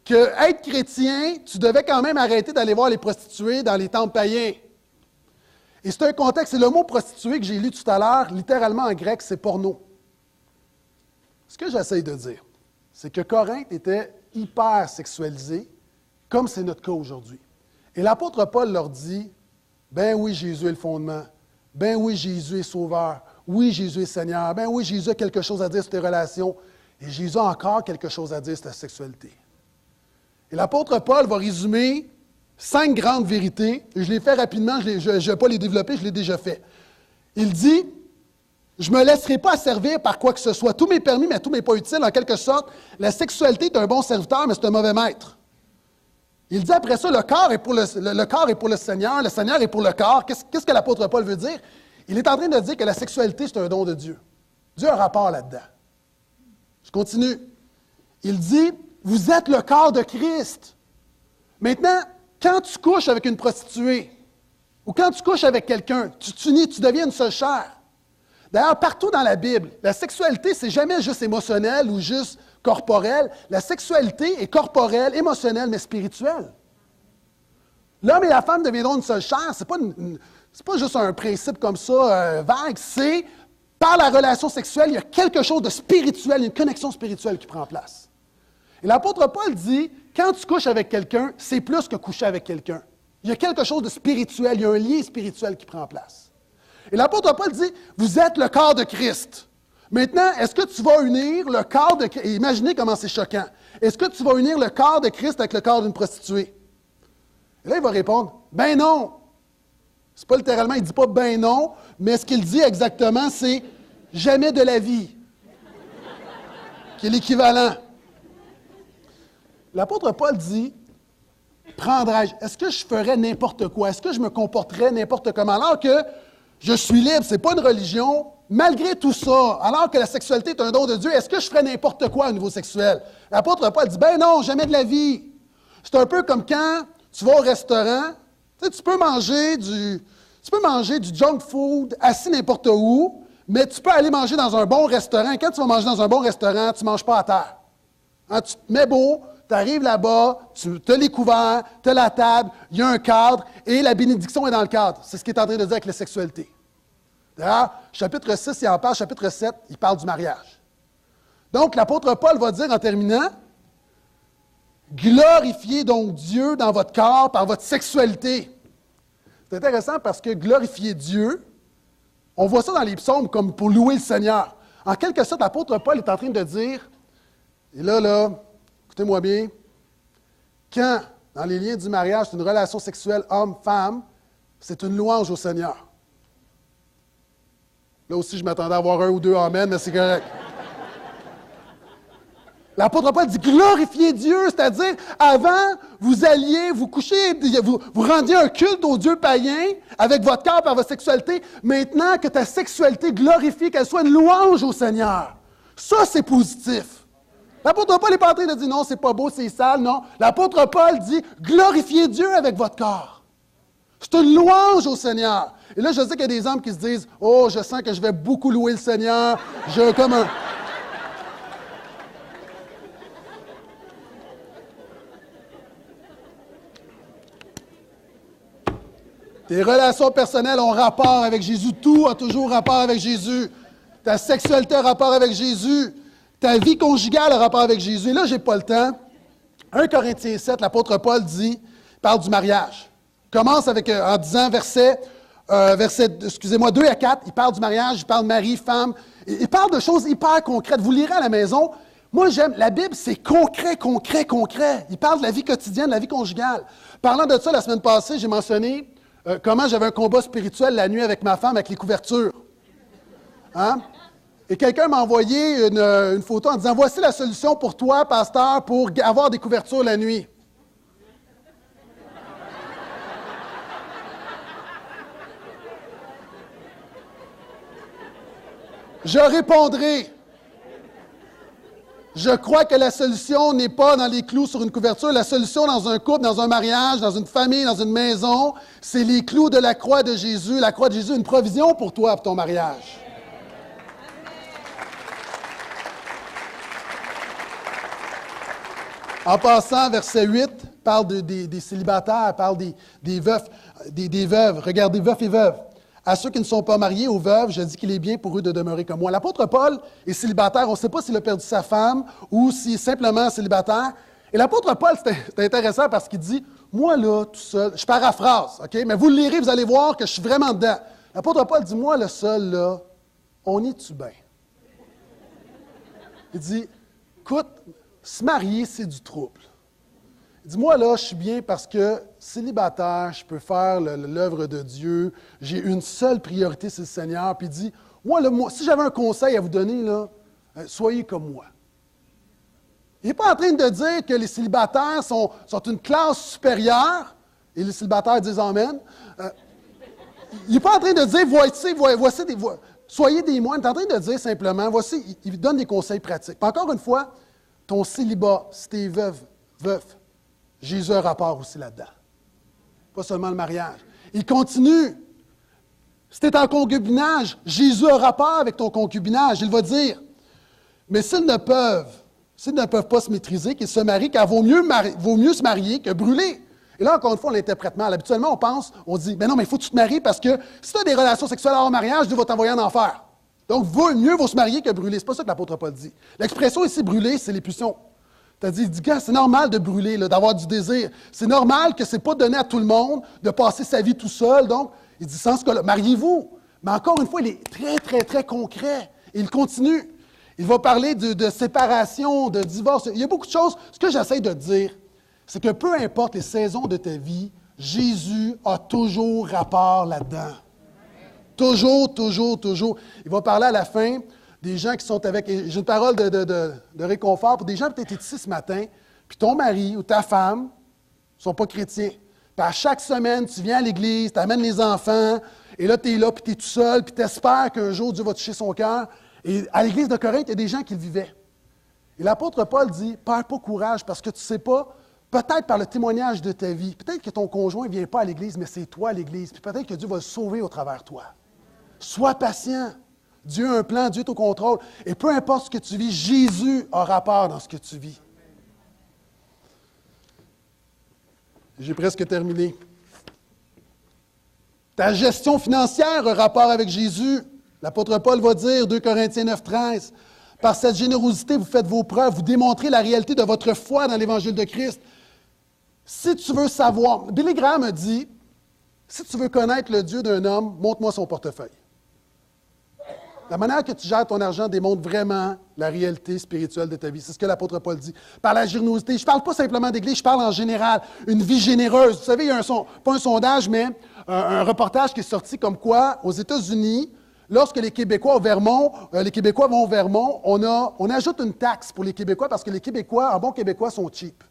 qu'être chrétien, tu devais quand même arrêter d'aller voir les prostituées dans les temples païens. Et c'est un contexte, c'est le mot prostituée que j'ai lu tout à l'heure, littéralement en grec, c'est porno. Ce que j'essaye de dire, c'est que Corinthe était hyper sexualisé, comme c'est notre cas aujourd'hui. Et l'apôtre Paul leur dit, ben oui, Jésus est le fondement. Ben oui, Jésus est sauveur. Oui, Jésus est Seigneur. Ben oui, Jésus a quelque chose à dire sur tes relations. Et Jésus a encore quelque chose à dire sur la sexualité. Et l'apôtre Paul va résumer 5 grandes vérités. Je les fais rapidement, je ne vais pas les développer, je l'ai déjà fait. Il dit, je ne me laisserai pas asservir par quoi que ce soit. Tout m'est permis, mais tout ne m'est pas utile. En quelque sorte, la sexualité est un bon serviteur, mais c'est un mauvais maître. Il dit après ça, le corps est pour le Seigneur est pour le corps. Qu'est-ce que l'apôtre Paul veut dire? Il est en train de dire que la sexualité, c'est un don de Dieu. Dieu a un rapport là-dedans. Je continue. Il dit, vous êtes le corps de Christ. Maintenant, quand tu couches avec une prostituée, ou quand tu couches avec quelqu'un, tu t'unis, tu deviens une seule chair. D'ailleurs, partout dans la Bible, la sexualité, c'est jamais juste émotionnel ou juste corporel. La sexualité est corporelle, émotionnelle, mais spirituelle. L'homme et la femme deviendront une seule chair. C'est pas juste un principe comme ça, vague. C'est, par la relation sexuelle, il y a quelque chose de spirituel, une connexion spirituelle qui prend place. Et l'apôtre Paul dit, quand tu couches avec quelqu'un, c'est plus que coucher avec quelqu'un. Il y a quelque chose de spirituel, il y a un lien spirituel qui prend place. Et l'apôtre Paul dit, vous êtes le corps de Christ. Maintenant, est-ce que tu vas unir le corps de Christ? Imaginez comment c'est choquant. Est-ce que tu vas unir le corps de Christ avec le corps d'une prostituée? Et là, il va répondre, ben non. C'est pas littéralement, il ne dit pas ben non, mais ce qu'il dit exactement, c'est jamais de la vie, qui est l'équivalent. L'apôtre Paul dit, prendrais-je, est-ce que je ferais n'importe quoi? Est-ce que je me comporterais n'importe comment? Alors que je suis libre, ce n'est pas une religion. Malgré tout ça, alors que la sexualité est un don de Dieu, est-ce que je ferais n'importe quoi au niveau sexuel? L'apôtre Paul dit, ben non, jamais de la vie. C'est un peu comme quand tu vas au restaurant, tu peux manger du junk food assis n'importe où, mais tu peux aller manger dans un bon restaurant. Quand tu vas manger dans un bon restaurant, tu ne manges pas à terre. Hein, tu te mets beau, tu arrives là-bas, tu as les couverts, tu as la table, il y a un cadre, et la bénédiction est dans le cadre. C'est ce qu'il est en train de dire avec la sexualité. D'ailleurs, chapitre 6, il en parle, chapitre 7, il parle du mariage. Donc, l'apôtre Paul va dire en terminant, glorifiez donc Dieu dans votre corps par votre sexualité. C'est intéressant parce que glorifier Dieu, on voit ça dans les psaumes comme pour louer le Seigneur. En quelque sorte, l'apôtre Paul est en train de dire, et là, écoutez-moi bien, quand, dans les liens du mariage, c'est une relation sexuelle homme-femme, c'est une louange au Seigneur. Là aussi, je m'attendais à avoir un ou deux amen, mais c'est correct. L'apôtre Paul dit glorifiez Dieu, c'est-à-dire avant, vous alliez vous coucher, vous rendiez un culte au Dieu païen avec votre corps par votre sexualité. Maintenant que ta sexualité glorifie, qu'elle soit une louange au Seigneur. Ça, c'est positif. L'apôtre Paul n'est pas en train de dire non, c'est pas beau, c'est sale, non. L'apôtre Paul dit glorifiez Dieu avec votre corps. C'est une louange au Seigneur. Et là, je sais qu'il y a des hommes qui se disent oh, je sens que je vais beaucoup louer le Seigneur. J'ai comme un. Tes relations personnelles ont rapport avec Jésus. Tout a toujours rapport avec Jésus. Ta sexualité a rapport avec Jésus. Ta vie conjugale a rapport avec Jésus. Et là, je n'ai pas le temps. 1 Corinthiens 7, l'apôtre Paul dit, parle du mariage. Il commence avec, en disant verset 2 à 4, il parle du mariage, il parle de mari, femme. Il parle de choses hyper concrètes. Vous lirez à la maison. Moi, j'aime, la Bible, c'est concret, concret, concret. Il parle de la vie quotidienne, de la vie conjugale. Parlant de ça, la semaine passée, j'ai mentionné comment j'avais un combat spirituel la nuit avec ma femme, avec les couvertures. Hein? Et quelqu'un m'a envoyé une photo en disant « Voici la solution pour toi, pasteur, pour avoir des couvertures la nuit. » Je répondrai. Je crois que la solution n'est pas dans les clous sur une couverture. La solution dans un couple, dans un mariage, dans une famille, dans une maison, c'est les clous de la croix de Jésus. La croix de Jésus, une provision pour toi, pour ton mariage. En passant, verset 8 parle des célibataires, parle des veufs, des veuves. Regardez, veufs et veuves. À ceux qui ne sont pas mariés, aux veuves, je dis qu'il est bien pour eux de demeurer comme moi. L'apôtre Paul est célibataire. On ne sait pas s'il a perdu sa femme ou s'il est simplement célibataire. Et l'apôtre Paul, c'est intéressant parce qu'il dit, moi là, tout seul, je paraphrase, OK? Mais vous le lirez, vous allez voir que je suis vraiment dedans. L'apôtre Paul dit, moi le seul, là, on est-tu bien? Il dit, écoute, se marier, c'est du trouble. Il dit, moi, là, je suis bien parce que célibataire, je peux faire l'œuvre de Dieu. J'ai une seule priorité, c'est le Seigneur. Puis il dit, moi, si j'avais un conseil à vous donner, là, soyez comme moi. Il n'est pas en train de dire que les célibataires sont une classe supérieure, et les célibataires disent Amen. Il n'est pas en train de dire, soyez des moines. Il est en train de dire simplement, voici, il donne des conseils pratiques. Puis encore une fois, ton célibat, si tu es veuf, Jésus a un rapport aussi là-dedans. Pas seulement le mariage. Il continue. Si tu es en concubinage, Jésus a un rapport avec ton concubinage. Il va dire, mais s'ils ne peuvent pas se maîtriser, qu'ils se marient, car vaut mieux se marier que brûler. Et là, encore une fois, on l'interprète mal. Habituellement, on dit, mais non, mais il faut que tu te maries parce que si tu as des relations sexuelles hors mariage, Dieu va t'envoyer en enfer. Donc, mieux vaut se marier que brûler. C'est pas ça que l'apôtre Paul dit. L'expression ici, brûler, c'est les pulsions. Il dit, gars, c'est normal de brûler, là, d'avoir du désir. C'est normal que ce n'est pas donné à tout le monde de passer sa vie tout seul. Donc, il dit, sans ce cas-là, mariez-vous. Mais encore une fois, il est très, très, très concret. Et il continue. Il va parler de séparation, de divorce. Il y a beaucoup de choses. Ce que j'essaie de dire, c'est que peu importe les saisons de ta vie, Jésus a toujours rapport là-dedans. Toujours, toujours, toujours. Il va parler à la fin des gens qui sont avec... J'ai une parole de réconfort pour des gens peut-être ici ce matin, puis ton mari ou ta femme ne sont pas chrétiens. Puis à chaque semaine, tu viens à l'église, tu amènes les enfants, et là, tu es là, puis tu es tout seul, puis tu espères qu'un jour, Dieu va toucher son cœur. Et à l'église de Corinthe, il y a des gens qui le vivaient. Et l'apôtre Paul dit, « Perds pas courage, parce que tu ne sais pas, peut-être par le témoignage de ta vie, peut-être que ton conjoint ne vient pas à l'église, mais c'est toi à l'église, puis peut-être que Dieu va le sauver au travers de toi. Sois patient. Dieu a un plan, Dieu est au contrôle. Et peu importe ce que tu vis, Jésus a rapport dans ce que tu vis. » J'ai presque terminé. Ta gestion financière a rapport avec Jésus. L'apôtre Paul va dire, 2 Corinthiens 9, 13, « Par cette générosité, vous faites vos preuves, vous démontrez la réalité de votre foi dans l'Évangile de Christ. » Si tu veux savoir, Billy Graham a dit, « Si tu veux connaître le Dieu d'un homme, montre-moi son portefeuille. » La manière que tu gères ton argent démontre vraiment la réalité spirituelle de ta vie. C'est ce que l'apôtre Paul dit. Par la générosité, je ne parle pas simplement d'Église, je parle en général. Une vie généreuse. Vous savez, il y a pas un sondage, mais un reportage qui est sorti comme quoi, aux États-Unis, lorsque les Québécois vont au Vermont, on ajoute une taxe pour les Québécois parce que les Québécois, en bon Québécois, sont cheap.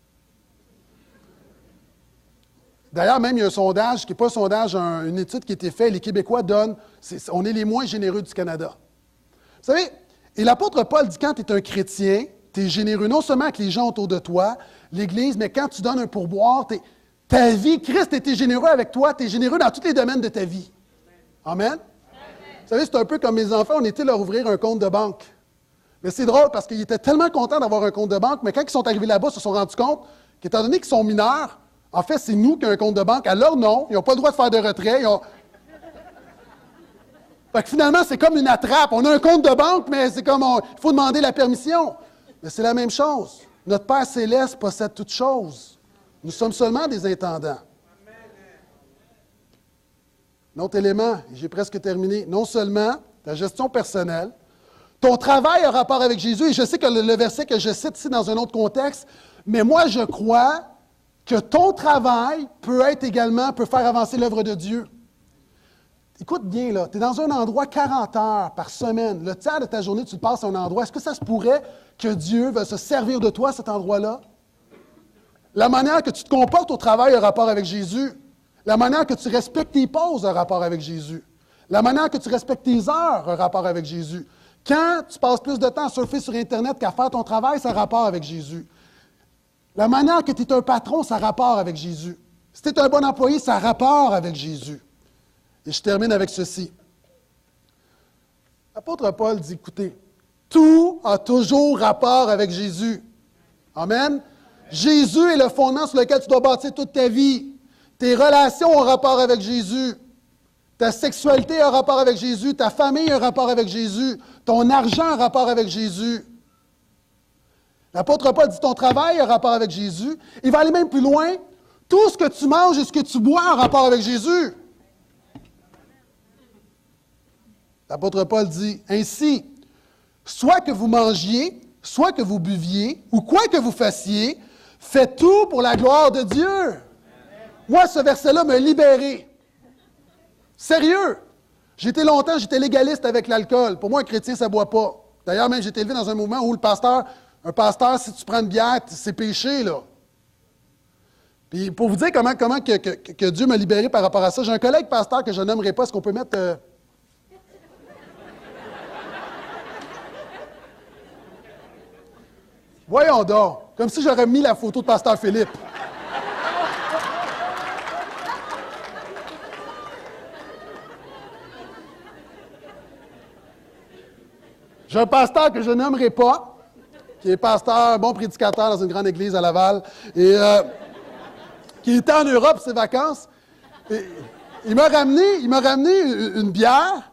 D'ailleurs, même, il y a un sondage, qui n'est pas un sondage, une étude qui a été faite, les Québécois donnent, on est les moins généreux du Canada. Vous savez, et l'apôtre Paul dit, quand tu es un chrétien, tu es généreux non seulement avec les gens autour de toi, l'Église, mais quand tu donnes un pourboire, ta vie, Christ était généreux avec toi, tu es généreux dans tous les domaines de ta vie. Amen? Vous savez, c'est un peu comme mes enfants, on était leur ouvrir un compte de banque. Mais c'est drôle parce qu'ils étaient tellement contents d'avoir un compte de banque, mais quand ils sont arrivés là-bas, ils se sont rendus compte qu'étant donné qu'ils sont mineurs, en fait, c'est nous qui avons un compte de banque. À leur nom, ils n'ont pas le droit de faire de retrait. Fait que finalement, c'est comme une attrape. On a un compte de banque, mais c'est comme il faut demander la permission. Mais c'est la même chose. Notre Père céleste possède toutes choses. Nous sommes seulement des intendants. Un autre élément, et j'ai presque terminé, non seulement ta gestion personnelle, ton travail a rapport avec Jésus, et je sais que le verset que je cite ici dans un autre contexte, mais moi je crois que ton travail peut faire avancer l'œuvre de Dieu. Écoute bien, là, tu es dans un endroit 40 heures par semaine. Le tiers de ta journée, tu le passes à un endroit. Est-ce que ça se pourrait que Dieu va se servir de toi à cet endroit-là? La manière que tu te comportes au travail a rapport avec Jésus. La manière que tu respectes tes pauses a rapport avec Jésus. La manière que tu respectes tes heures a rapport avec Jésus. Quand tu passes plus de temps à surfer sur Internet qu'à faire ton travail, ça a rapport avec Jésus. La manière que tu es un patron, ça a rapport avec Jésus. Si tu es un bon employé, ça a rapport avec Jésus. Et je termine avec ceci. L'apôtre Paul dit, écoutez, tout a toujours rapport avec Jésus. Amen. Jésus est le fondement sur lequel tu dois bâtir toute ta vie. Tes relations ont rapport avec Jésus. Ta sexualité a rapport avec Jésus. Ta famille a rapport avec Jésus. Ton argent a rapport avec Jésus. L'apôtre Paul dit ton travail a rapport avec Jésus. Il va aller même plus loin. Tout ce que tu manges et ce que tu bois a rapport avec Jésus. L'apôtre Paul dit ainsi, soit que vous mangiez, soit que vous buviez, ou quoi que vous fassiez, faites tout pour la gloire de Dieu. Moi, ce verset-là m'a libéré. Sérieux. J'étais légaliste avec l'alcool. Pour moi, un chrétien, ça ne boit pas. D'ailleurs, même, j'ai été élevé dans un mouvement où un pasteur, si tu prends une bière, c'est péché, là. Puis pour vous dire comment que Dieu m'a libéré par rapport à ça, j'ai un collègue pasteur que je nommerai pas. Est-ce qu'on peut mettre... Voyons donc, comme si j'aurais mis la photo de pasteur Philippe. J'ai un pasteur que je nommerai pas, qui est pasteur, bon prédicateur dans une grande église à Laval, et qui était en Europe ses vacances. Et il m'a ramené une bière.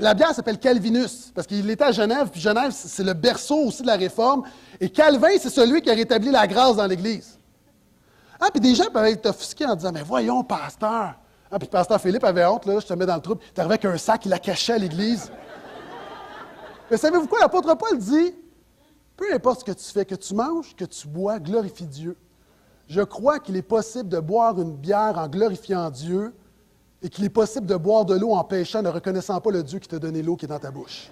La bière s'appelle Calvinus, parce qu'il était à Genève, puis Genève, c'est le berceau aussi de la Réforme. Et Calvin, c'est celui qui a rétabli la grâce dans l'Église. Ah, puis des gens peuvent être offusqués en disant, mais voyons, pasteur. Ah, puis pasteur Philippe avait honte, là, je te mets dans le trouble. Il est arrivé avec un sac, il l'a caché à l'Église. Mais savez-vous quoi? L'apôtre Paul dit, peu importe ce que tu fais, que tu manges, que tu bois, glorifie Dieu. Je crois qu'il est possible de boire une bière en glorifiant Dieu et qu'il est possible de boire de l'eau en péchant, ne reconnaissant pas le Dieu qui t'a donné l'eau qui est dans ta bouche.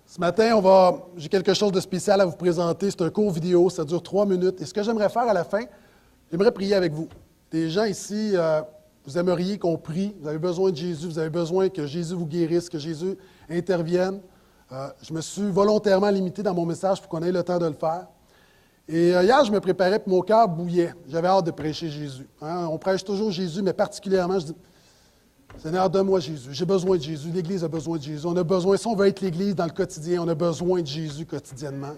Ce matin, j'ai quelque chose de spécial à vous présenter. C'est un court vidéo, ça dure 3 minutes. Et ce que j'aimerais faire à la fin, j'aimerais prier avec vous. Des gens ici, vous aimeriez qu'on prie, vous avez besoin de Jésus, vous avez besoin que Jésus vous guérisse, que Jésus intervienne. Je me suis volontairement limité dans mon message pour qu'on ait le temps de le faire. Et hier, je me préparais, puis mon cœur bouillait. J'avais hâte de prêcher Jésus. Hein? On prêche toujours Jésus, mais particulièrement, je dis, Seigneur, donne-moi Jésus. J'ai besoin de Jésus. L'Église a besoin de Jésus. On a besoin, si on veut être l'Église dans le quotidien, on a besoin de Jésus quotidiennement.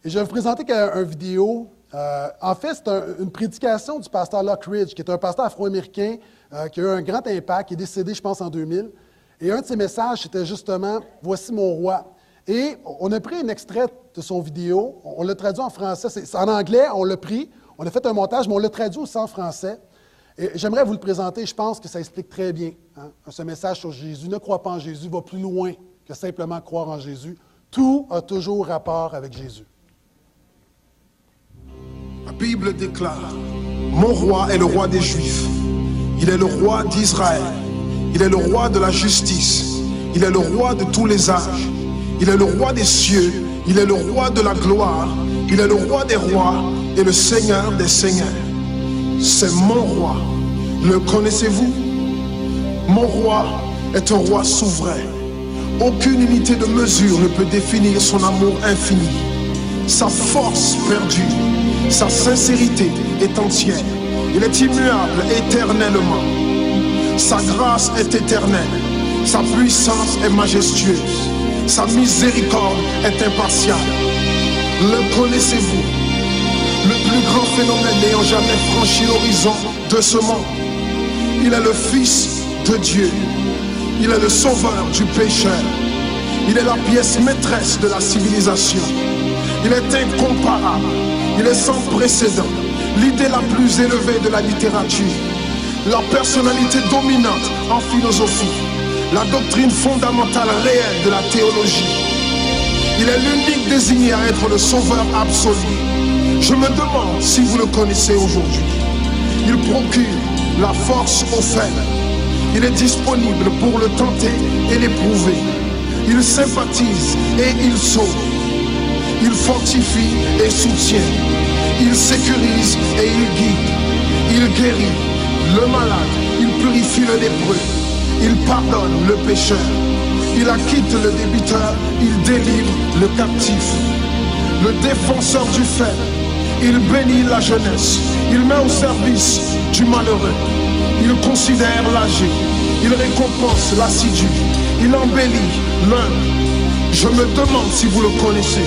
Et je vais vous présenter une vidéo. En fait, c'est une prédication du pasteur Lockridge, qui est un pasteur afro-américain qui a eu un grand impact, qui est décédé, je pense, en 2000. Et un de ses messages, c'était justement « Voici mon roi ». Et on a pris un extrait de son vidéo, on l'a traduit en français. C'est en anglais, on l'a pris, on a fait un montage, mais on l'a traduit aussi en français. Et j'aimerais vous le présenter, je pense que ça explique très bien ce message sur Jésus. Ne crois pas en Jésus, va plus loin que simplement croire en Jésus. Tout a toujours rapport avec Jésus. La Bible déclare, mon roi est le roi des Juifs. Il est le roi d'Israël. Il est le roi de la justice. Il est le roi de tous les âges. Il est le roi des cieux. Il est le roi de la gloire. Il est le roi des rois et le Seigneur des seigneurs. C'est mon roi. Le connaissez-vous? Mon roi est un roi souverain. Aucune unité de mesure ne peut définir son amour infini. Sa force perdue. Sa sincérité est entière. Il est immuable éternellement. Sa grâce est éternelle. Sa puissance est majestueuse. Sa miséricorde est impartiale. Le connaissez-vous? Le plus grand phénomène n'ayant jamais franchi l'horizon de ce monde. Il est le Fils de Dieu. Il est le sauveur du pécheur. Il est la pièce maîtresse de la civilisation. Il est incomparable. Il est sans précédent. L'idée la plus élevée de la littérature. La personnalité dominante en philosophie. La doctrine fondamentale réelle de la théologie. Il est l'unique désigné à être le sauveur absolu. Je me demande si vous le connaissez aujourd'hui. Il procure la force aux faibles. Il est disponible pour le tenter et l'éprouver. Il sympathise et il sauve. Il fortifie et soutient. Il sécurise et il guide. Il guérit le malade. Il purifie le lépreux. Il pardonne le pécheur. Il acquitte le débiteur. Il délivre le captif. Le défenseur du faible. Il bénit la jeunesse. Il met au service du malheureux. Il considère l'âgé. Il récompense l'assidu. Il embellit l'humble. Je me demande si vous le connaissez.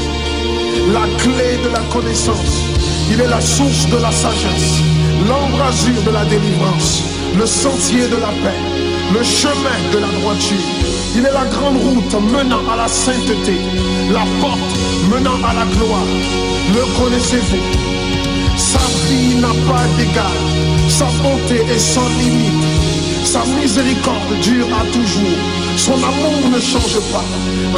La clé de la connaissance. Il est la source de la sagesse. L'embrasure de la délivrance. Le sentier de la paix. Le chemin de la droiture. Il est la grande route menant à la sainteté. La porte menant à la gloire. Le connaissez-vous? Sa vie n'a pas d'égal. Sa bonté est sans limite. Sa miséricorde dure à toujours. Son amour ne change pas.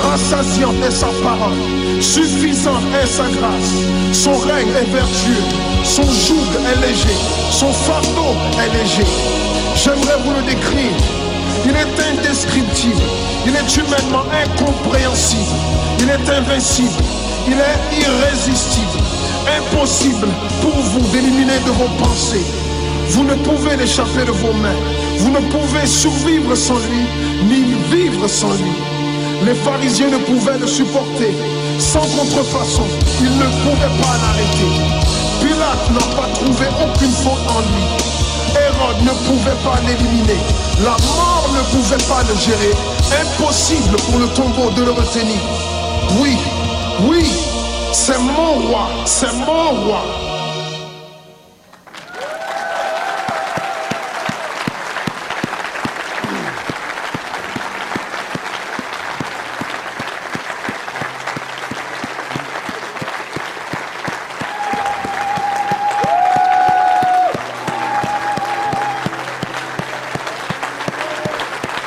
Rassasiante est sa parole. Suffisante est sa grâce. Son règne est vertueux. Son joug est léger. Son fardeau est léger. J'aimerais vous le décrire. Il est indescriptible. Il est humainement incompréhensible. Il est invincible. Il est irrésistible. Impossible pour vous d'éliminer de vos pensées. Vous ne pouvez l'échapper de vos mains. Vous ne pouvez survivre sans lui, ni vivre sans lui. Les pharisiens ne pouvaient le supporter. Sans contrefaçon, ils ne pouvaient pas l'arrêter. Pilate n'a pas trouvé aucune faute en lui. Hérode ne pouvait pas l'éliminer. La mort ne pouvait pas le gérer. Impossible pour le tombeau de le retenir. Oui, oui, c'est mon roi, c'est mon roi.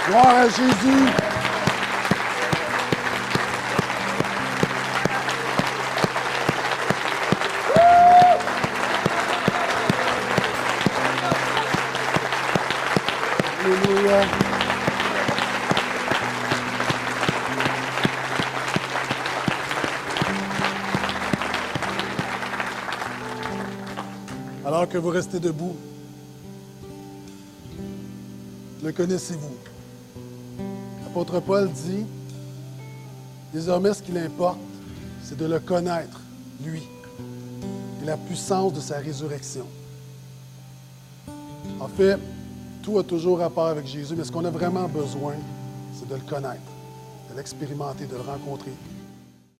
Gloire à Jésus. Alléluia. Alors que vous restez debout, le connaissez-vous? L'apôtre Paul dit, désormais ce qu'il importe, c'est de le connaître, lui, et la puissance de sa résurrection. En fait, tout a toujours rapport avec Jésus, mais ce qu'on a vraiment besoin, c'est de le connaître, de l'expérimenter, de le rencontrer.